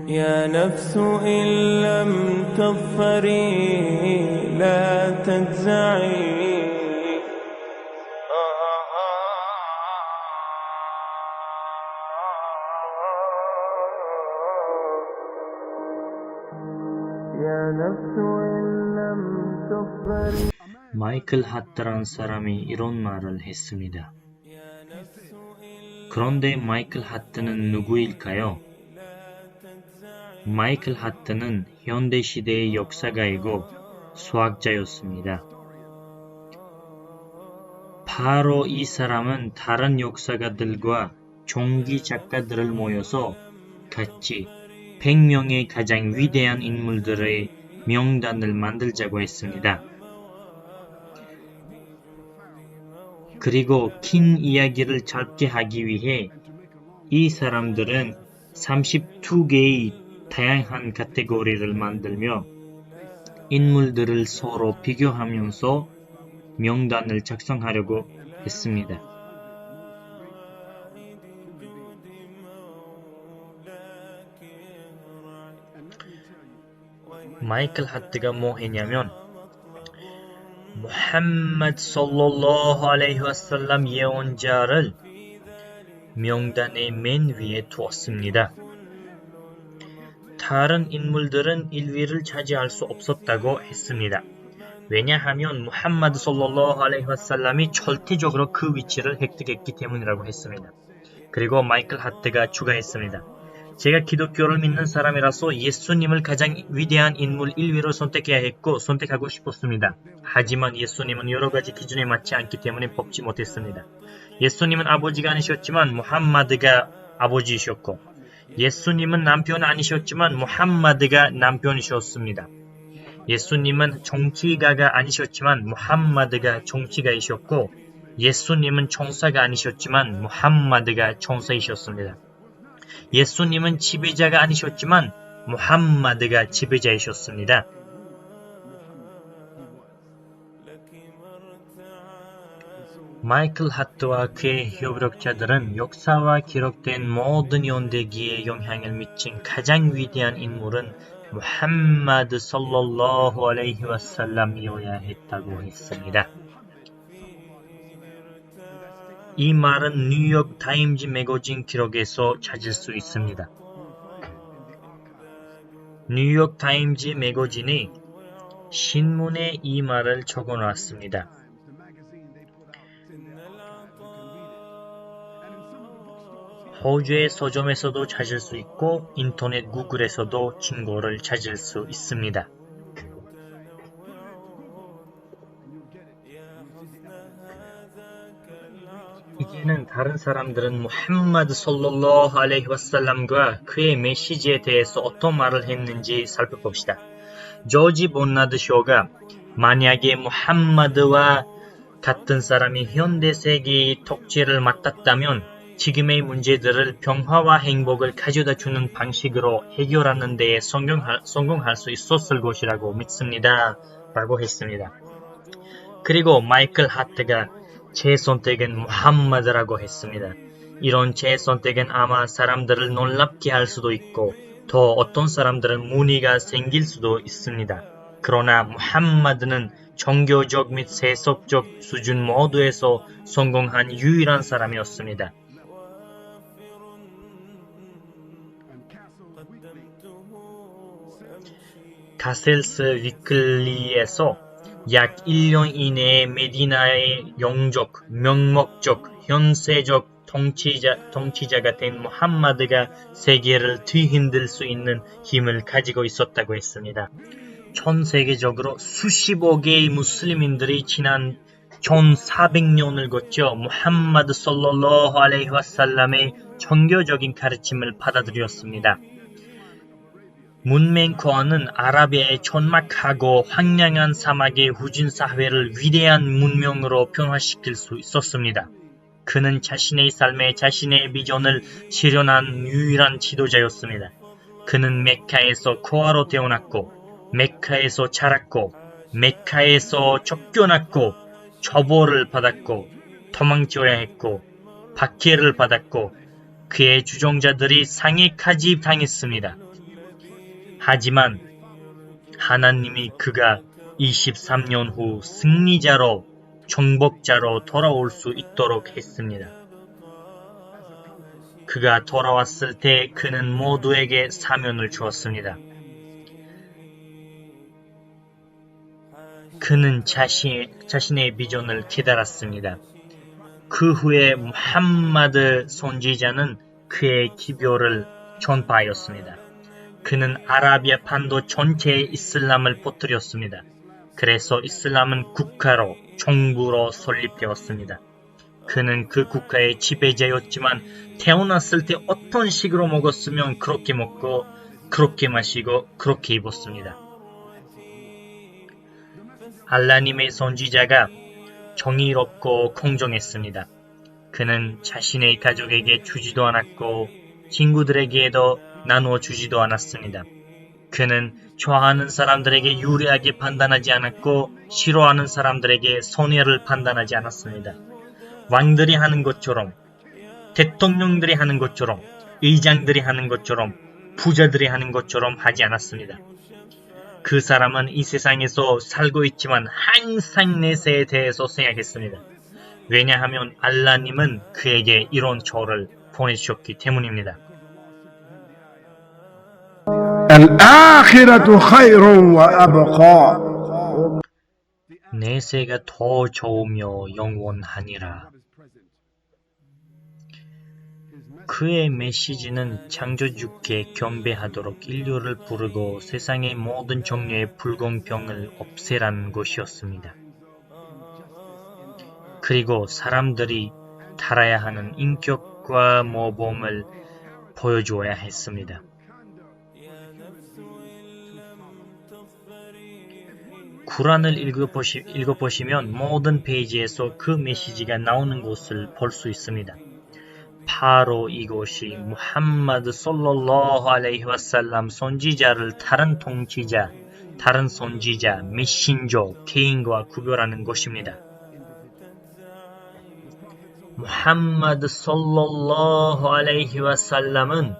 يا نفس إن لم تظفري لا تجزعي يا نفس إن لم تظفري. 마이클 하트라는 사람이 이런 말을 했습니다. 그런데 마이클 하트는 누구일까요? 마이클 하트는 현대시대의 역사가이고 수학자였습니다. 바로 이 사람은 다른 역사가들과 종기 작가들을 모여서 같이 100명의 가장 위대한 인물들의 명단을 만들자고 했습니다. 그리고 긴 이야기를 짧게 하기 위해 이 사람들은 32개의 다양한 카테고리를 만들며 인물들을 서로 비교하면서 명단을 작성하려고 했습니다. 마이클 하트가 뭐 했냐면 무함마드 살랄라후 알레이히 와살람 예언자를 명단의 맨 위에 두었습니다. 다른 인물들은 1위를 차지할 수 없었다고 했습니다. 왜냐하면 무함마드 살랄라후 알레이히 와살람이 절대적으로 그 위치를 획득했기 때문이라고 했습니다. 그리고 마이클 하트가 추가했습니다. 제가 기독교를 믿는 사람이라서 예수님을 가장 위대한 인물 1위로 선택해야 했고 선택하고 싶었습니다. 하지만 예수님은 여러 가지 기준에 맞지 않기 때문에 뽑지 못했습니다. 예수님은 아버지가 아니셨지만 무함마드가 아버지이셨고 예수님은 남편 아니셨지만 무함마드가 남편이셨습니다. 예수님은 정치가가 아니셨지만 무함마드가 정치가이셨고 예수님은 총사가 아니셨지만 무함마드가 총사이셨습니다. 예수님은 지배자가 아니셨지만 무함마드가 지배자이셨습니다. 마이클 하트와 그의 협력자들은 역사와 기록된 모든 연대기에 영향을 미친 가장 위대한 인물은 무함마드 살랄라후 알레이히 와살람이어야 했다고 했습니다. 이 말은 뉴욕 타임즈 매거진 기록에서 찾을 수 있습니다. 뉴욕 타임즈 매거진이 신문에 이 말을 적어놨습니다. 호주의 서점에서도 찾을 수 있고 인터넷 구글에서도 증거를 찾을 수 있습니다. 이제는 다른 사람들은 무함마드 살랄라후 알레이히 와살람과 그의 메시지에 대해서 어떤 말을 했는지 살펴봅시다. 조지 버나드 쇼가 만약에 무함마드와 같은 사람이 현대 세계의 통치를 맡았다면 지금의 문제들을 평화와 행복을 가져다주는 방식으로 해결하는 데에 성공할 수 있었을 것이라고 믿습니다. 라고 했습니다. 그리고 마이클 하트가 제 선택은 무함마드라고 했습니다. 이런 제 선택은 아마 사람들을 놀랍게 할 수도 있고 더 어떤 사람들은 문의가 생길 수도 있습니다. 그러나 무함마드는 종교적 및 세속적 수준 모두에서 성공한 유일한 사람이었습니다. 가셀스 위클리에서 약 1년 이내에 메디나의 영적, 명목적, 현세적 통치자가 된 무함마드가 세계를 뒤흔들 수 있는 힘을 가지고 있었다고 했습니다. 전 세계적으로 수십억 개의 무슬림인들이 지난 1400년을 거쳐 무함마드 살랄라후 알레이히 와살람의 종교적인 가르침을 받아들였습니다. 문맹 코어는 아라비아의 촌막하고 황량한 사막의 후진 사회를 위대한 문명으로 변화시킬 수 있었습니다. 그는 자신의 삶에 자신의 비전을 실현한 유일한 지도자였습니다. 그는 메카에서 코어로 태어났고 메카에서 자랐고 메카에서 쫓겨났고 처벌을 받았고 도망쳐야 했고 박해를 받았고 그의 주종자들이 상해까지 당했습니다. 하지만 하나님이 그가 23년 후 승리자로 정복자로 돌아올 수 있도록 했습니다. 그가 돌아왔을 때 그는 모두에게 사면을 주었습니다. 그는 자신의 비전을 깨달았습니다. 그 후에 무함마드 선지자는 그의 기별을 전파하였습니다. 그는 아라비아 반도 전체에 이슬람을 퍼뜨렸습니다. 그래서 이슬람은 국가로, 정부로 설립되었습니다. 그는 그 국가의 지배자였지만 태어났을 때 어떤 식으로 먹었으면 그렇게 먹고, 그렇게 마시고, 그렇게 입었습니다. 알라님의 선지자가 정의롭고 공정했습니다. 그는 자신의 가족에게 주지도 않았고 친구들에게도 나누어 주지도 않았습니다. 그는 좋아하는 사람들에게 유리하게 판단하지 않았고 싫어하는 사람들에게 손해를 판단하지 않았습니다. 왕들이 하는 것처럼, 대통령들이 하는 것처럼, 의장들이 하는 것처럼, 부자들이 하는 것처럼 하지 않았습니다. 그 사람은 이 세상에서 살고 있지만 항상 내세에 대해서 생각했습니다. 왜냐하면 알라님은 그에게 이런 조를 보내주셨기 때문입니다. الآخرة خير وأبقى. 내세가 더 좋으며 영원하니라. 그의 메시지는 창조주께 경배하도록 인류를 부르고 세상의 모든 종류의 불공평을 없애라는 것이었습니다. 그리고 사람들이 달아야 하는 인격과 모범을 보여주어야 했습니다. 구란을 읽어보시면 모든 페이지에서 그 메시지가 나오는 것을 볼 수 있습니다. 바로 이것이 무함마드 솔랄라후 알레이히 와살람 선지자를 다른 통치자, 다른 선지자, 메신저, 개인과 구별하는 것입니다. 무함마드 솔랄라후 알레이히 와살람은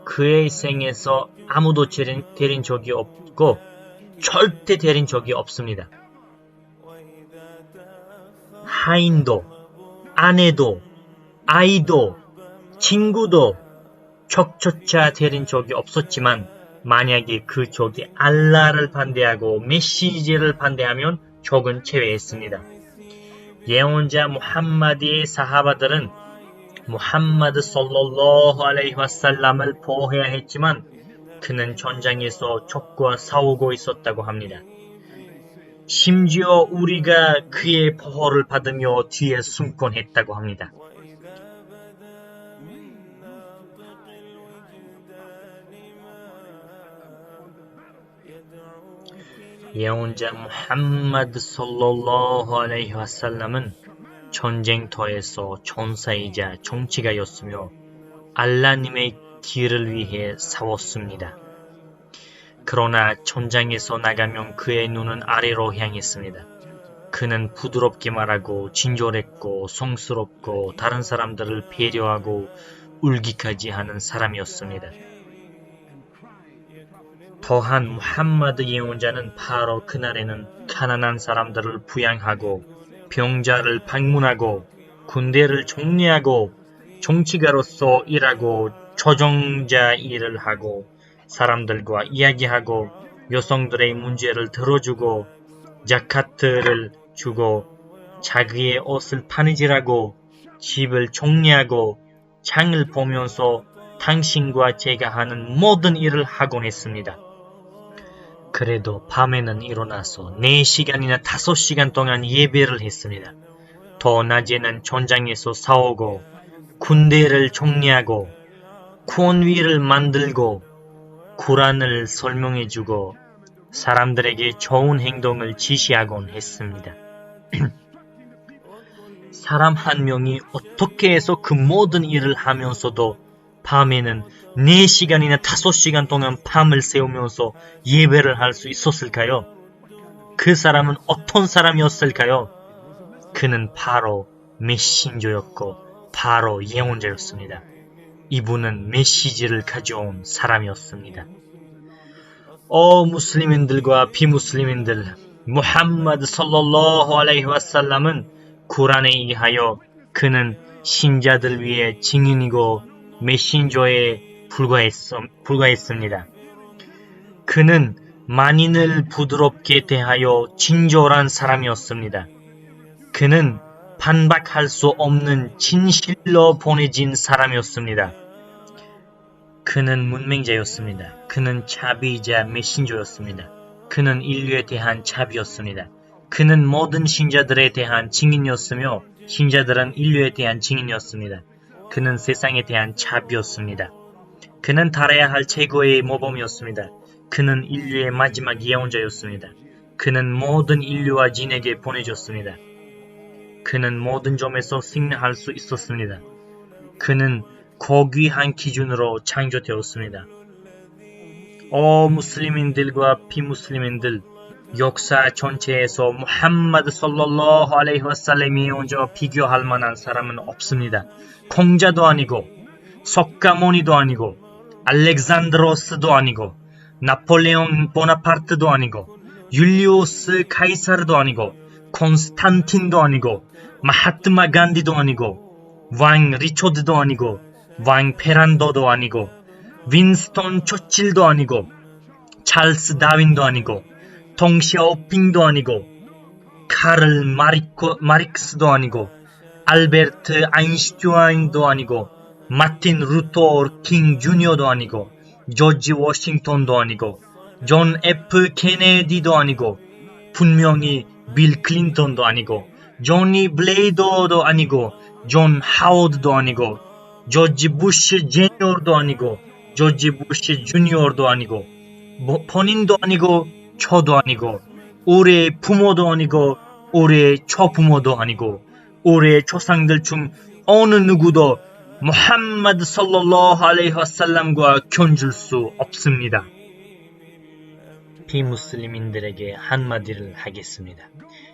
그의 생에서 아무도 데린 적이 없고 절대 데린 적이 없습니다. 하인도, 아내도, 아이도, 친구도 적조차 데린 적이 없었지만 만약에 그 적이 알라를 반대하고 메시지를 반대하면 적은 제외했습니다. 예언자 무함마드의 사하바들은 무함마드 솔랄라후 알레이히 와살람을 보호해야 했지만 그는 전장에서 적과 싸우고 있었다고 합니다. 심지어 우리가 그의 보호를 받으며 뒤에 숨곤 했다고 합니다. 예언자 무함마드 솔랄라후 알레이히 와살람은 전쟁터에서 전사이자 정치가였으며 알라님의 길을 위해 싸웠습니다. 그러나 전장에서 나가면 그의 눈은 아래로 향했습니다. 그는 부드럽게 말하고 친절했고 성스럽고 다른 사람들을 배려하고 울기까지 하는 사람이었습니다. 더한 무함마드 예언자는 바로 그날에는 가난한 사람들을 부양하고 병자를 방문하고 군대를 정리하고 정치가로서 일하고 조정자 일을 하고 사람들과 이야기하고 여성들의 문제를 들어주고 자카트를 주고 자기의 옷을 바느질하고 집을 정리하고 장을 보면서 당신과 제가 하는 모든 일을 하곤 했습니다. 그래도 밤에는 일어나서 4시간이나 5시간 동안 예배를 했습니다. 더 낮에는 전장에서 싸우고 군대를 정리하고 권위를 만들고 구란을 설명해주고 사람들에게 좋은 행동을 지시하곤 했습니다. 사람 한 명이 어떻게 해서 그 모든 일을 하면서도 밤에는 4시간이나 5시간 동안 밤을 새우면서 예배를 할 수 있었을까요? 그 사람은 어떤 사람이었을까요? 그는 바로 메신저였고 바로 예언자였습니다. 이분은 메시지를 가져온 사람이었습니다. 오 무슬림인들과 비무슬림인들, 무함마드 살랄라후 알레이히 와살람은 쿠란에 의하여 그는 신자들 위해 증인이고 메신저에 불과했습니다. 그는 만인을 부드럽게 대하여 친절한 사람이었습니다. 그는 반박할 수 없는 진실로 보내진 사람이었습니다. 그는 문맹자였습니다. 그는 자비이자 메신저였습니다. 그는 인류에 대한 자비였습니다. 그는 모든 신자들에 대한 증인이었으며 신자들은 인류에 대한 증인이었습니다. 그는 세상에 대한 자비였습니다. 그는 달아야 할 최고의 모범이었습니다. 그는 인류의 마지막 예언자였습니다. 그는 모든 인류와 진에게 보내줬습니다. 그는 모든 점에서 승리할 수 있었습니다. 그는 고귀한 기준으로 창조되었습니다. 오 무슬림인들과 비무슬림인들, 역사 전체에서 무함마드 살랄라후 알레이히 와살람의 예언자와 비교할 만한 사람은 없습니다. 공자도 아니고 석가모니도 아니고 알렉산드로스도 아니고 나폴레옹 보나파르트도 아니고 율리우스 카이사르도 아니고 콘스탄틴도 아니고 마하트마 간디도 아니고 왕 리처드도 아니고 왕 페란도도 아니고 윈스턴 처칠도 아니고 찰스 다윈도 아니고 덩샤오핑도 아니고 카를 마릭스도 아니고 알베르트 아인슈타인도 아니고 마틴 루터 킹 주니어도 아니고 조지 워싱턴도 아니고 존 F 케네디도 아니고 분명히 빌 클린턴도 아니고 조니 블레이더도 아니고 존 하워드도 아니고 조지 부시 제니어도 아니고 조지 부시 주니어도 아니고 본인도 아니고 저도 아니고 우리의 부모도 아니고 우리의 초부모도 아니고 우리의 조상들 중 어느 누구도 무함마드 살랄라후 알레이히 와살람과 견줄 수 없습니다. 비무슬림인들에게 한마디를 하겠습니다.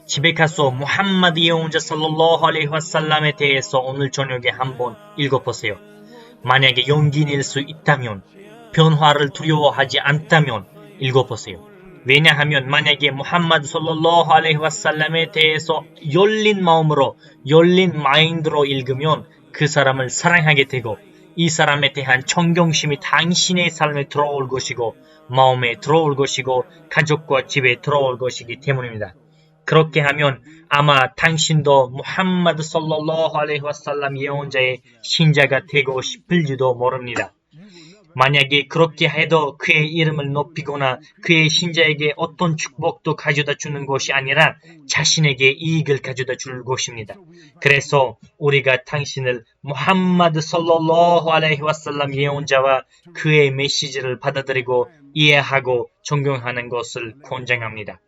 집에 가서 무함마드 예언자 살랄라후 알레이히 와살람에 대해서 오늘 저녁에 한번 읽어보세요. 만약에 용기 낼 수 있다면, 변화를 두려워하지 않다면 읽어보세요. 왜냐하면 만약에 무함마드 살랄라후 알레이히 와살람에 대해서 열린 마음으로, 열린 마인드로 읽으면 그 사람을 사랑하게 되고 이 사람에 대한 존경심이 당신의 삶에 들어올 것이고 마음에 들어올 것이고 가족과 집에 들어올 것이기 때문입니다. 그렇게 하면 아마 당신도 무함마드 살랄라후 알레이히 와살람 예언자의 신자가 되고 싶을지도 모릅니다. 만약에 그렇게 해도 그의 이름을 높이거나 그의 신자에게 어떤 축복도 가져다 주는 것이 아니라 자신에게 이익을 가져다 줄 것입니다. 그래서 우리가 당신을 무함마드 살랄라후 알레이히 와살람 예언자와 그의 메시지를 받아들이고 이해하고 존경하는 것을 권장합니다.